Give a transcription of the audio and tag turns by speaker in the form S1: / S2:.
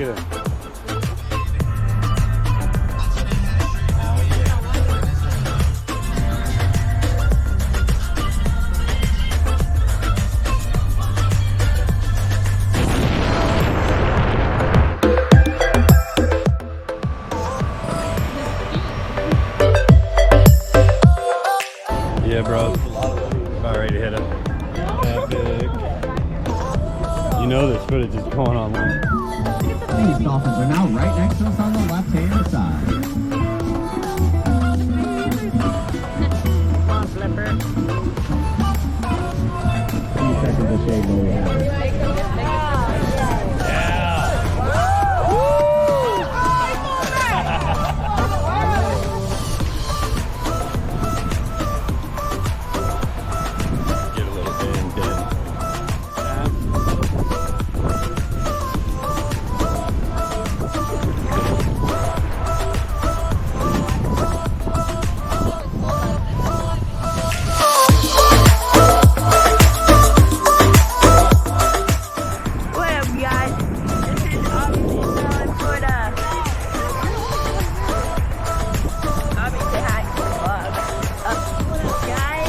S1: good. Yeah, bro. About ready to hit it. Epic. You know this footage is going online.
S2: These dolphins are now right next to us on the left-hand side.
S3: Come on, Flipper.
S2: 2 seconds of shade while we have it.
S1: Get a little bend, bend.
S3: What up, guys? This is Obby still in Florida. Obby, say hi to the vlog. What up, guys?